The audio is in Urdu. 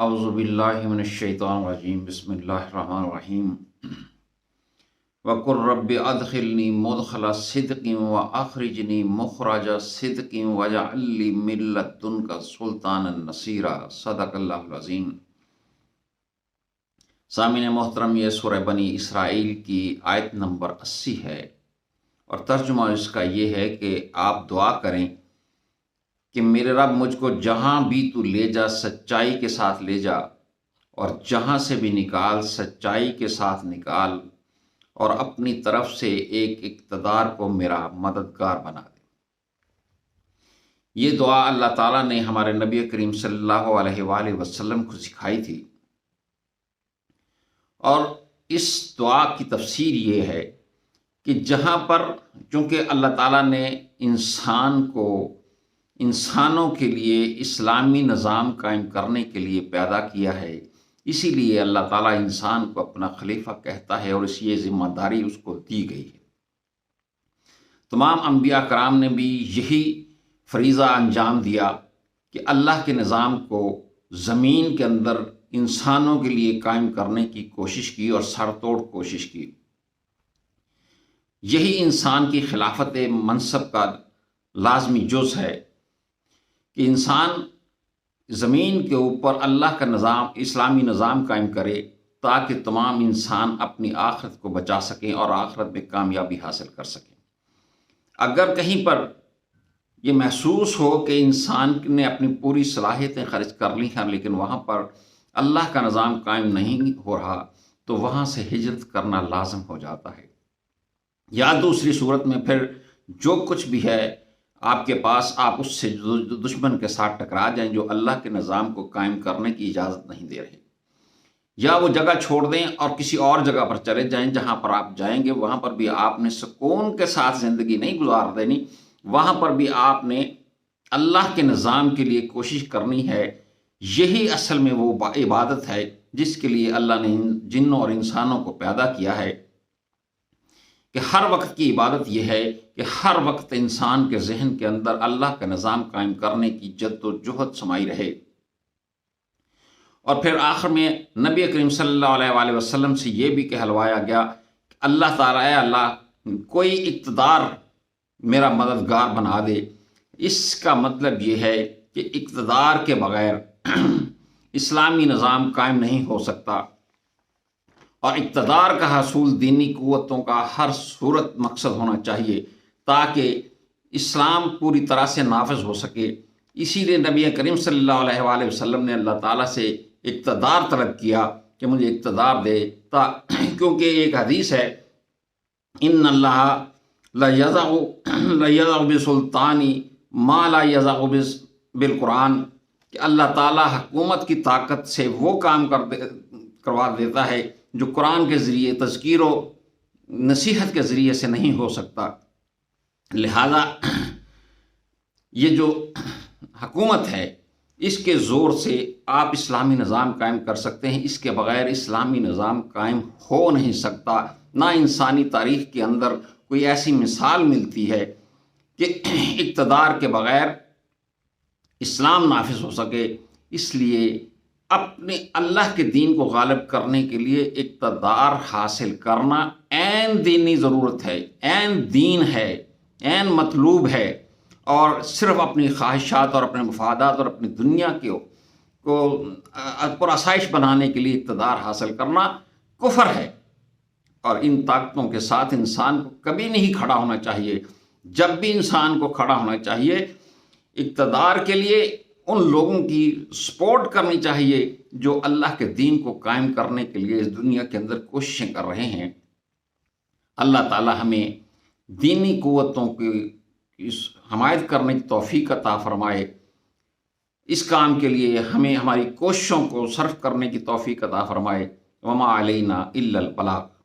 اعوذ باللہ من الشیطان الرجیم بسم اللہ الرحمن الرحیم وقل رب ادخلنی مدخل صدق واخرجنی مخرج صدق واجعل لی من لدنک سلطانا نصیرا صدق اللہ العظیم۔ سامعین محترم، یہ سورہ بنی اسرائیل کی آیت نمبر 80 ہے اور ترجمہ اس کا یہ ہے کہ آپ دعا کریں کہ میرے رب مجھ کو جہاں بھی تو لے جا سچائی کے ساتھ لے جا، اور جہاں سے بھی نکال سچائی کے ساتھ نکال، اور اپنی طرف سے ایک اقتدار کو میرا مددگار بنا دے۔ یہ دعا اللہ تعالیٰ نے ہمارے نبی کریم صلی اللہ علیہ وآلہ وسلم کو سکھائی تھی، اور اس دعا کی تفسیر یہ ہے کہ جہاں پر چونکہ اللہ تعالیٰ نے انسانوں کے لیے اسلامی نظام قائم کرنے کے لیے پیدا کیا ہے، اسی لیے اللہ تعالیٰ انسان کو اپنا خلیفہ کہتا ہے اور اس یہ ذمہ داری اس کو دی گئی ہے۔ تمام انبیاء کرام نے بھی یہی فریضہ انجام دیا کہ اللہ کے نظام کو زمین کے اندر انسانوں کے لیے قائم کرنے کی کوشش کی اور سر توڑ کوشش کی۔ یہی انسان کی خلافت منصب کا لازمی جز ہے کہ انسان زمین کے اوپر اللہ کا نظام، اسلامی نظام قائم کرے تاکہ تمام انسان اپنی آخرت کو بچا سکیں اور آخرت میں کامیابی حاصل کر سکیں۔ اگر کہیں پر یہ محسوس ہو کہ انسان نے اپنی پوری صلاحیتیں خرچ کر لی ہیں لیکن وہاں پر اللہ کا نظام قائم نہیں ہو رہا، تو وہاں سے ہجرت کرنا لازم ہو جاتا ہے، یا دوسری صورت میں پھر جو کچھ بھی ہے آپ کے پاس، آپ اس سے دشمن کے ساتھ ٹکرا جائیں جو اللہ کے نظام کو قائم کرنے کی اجازت نہیں دے رہے، یا وہ جگہ چھوڑ دیں اور کسی اور جگہ پر چلے جائیں جہاں پر آپ جائیں گے وہاں پر بھی آپ نے سکون کے ساتھ زندگی نہیں گزار دینی، وہاں پر بھی آپ نے اللہ کے نظام کے لیے کوشش کرنی ہے۔ یہی اصل میں وہ عبادت ہے جس کے لیے اللہ نے جنوں اور انسانوں کو پیدا کیا ہے، کہ ہر وقت کی عبادت یہ ہے کہ ہر وقت انسان کے ذہن کے اندر اللہ کا نظام قائم کرنے کی جد و جہد سمائی رہے۔ اور پھر آخر میں نبی کریم صلی اللہ علیہ وآلہ وسلم سے یہ بھی کہلوایا گیا کہ اللہ تعالیٰ، اے اللہ کوئی اقتدار میرا مددگار بنا دے۔ اس کا مطلب یہ ہے کہ اقتدار کے بغیر اسلامی نظام قائم نہیں ہو سکتا، اور اقتدار کا حصول دینی قوتوں کا ہر صورت مقصد ہونا چاہیے تاکہ اسلام پوری طرح سے نافذ ہو سکے۔ اسی لیے نبی کریم صلی اللہ علیہ وآلہ وسلم نے اللہ تعالیٰ سے اقتدار طلب کیا کہ مجھے اقتدار دے، کیونکہ ایک حدیث ہے، ان اللہ لیضع بسلطانی ما لا یضع بالقرآن، کہ اللہ تعالیٰ حکومت کی طاقت سے وہ کام کروا دیتا ہے جو قرآن کے ذریعے تذکیر و نصیحت کے ذریعے سے نہیں ہو سکتا۔ لہذا یہ جو حکومت ہے اس کے زور سے آپ اسلامی نظام قائم کر سکتے ہیں، اس کے بغیر اسلامی نظام قائم ہو نہیں سکتا۔ نہ انسانی تاریخ کے اندر کوئی ایسی مثال ملتی ہے کہ اقتدار کے بغیر اسلام نافذ ہو سکے۔ اس لیے اپنے اللہ کے دین کو غالب کرنے کے لیے اقتدار حاصل کرنا عین دینی ضرورت ہے، عین دین ہے، عین مطلوب ہے، اور صرف اپنی خواہشات اور اپنے مفادات اور اپنی دنیا کو پرآسائش بنانے کے لیے اقتدار حاصل کرنا کفر ہے، اور ان طاقتوں کے ساتھ انسان کو کبھی نہیں کھڑا ہونا چاہیے۔ جب بھی انسان کو کھڑا ہونا چاہیے اقتدار کے لیے، ان لوگوں کی سپورٹ کرنی چاہیے جو اللہ کے دین کو قائم کرنے کے لیے اس دنیا کے اندر کوششیں کر رہے ہیں۔ اللہ تعالی ہمیں دینی قوتوں کی حمایت کرنے کی توفیق عطا فرمائے، اس کام کے لیے ہمیں ہماری کوششوں کو صرف کرنے کی توفیق عطا فرمائے۔ وما علینا الا البلاغ۔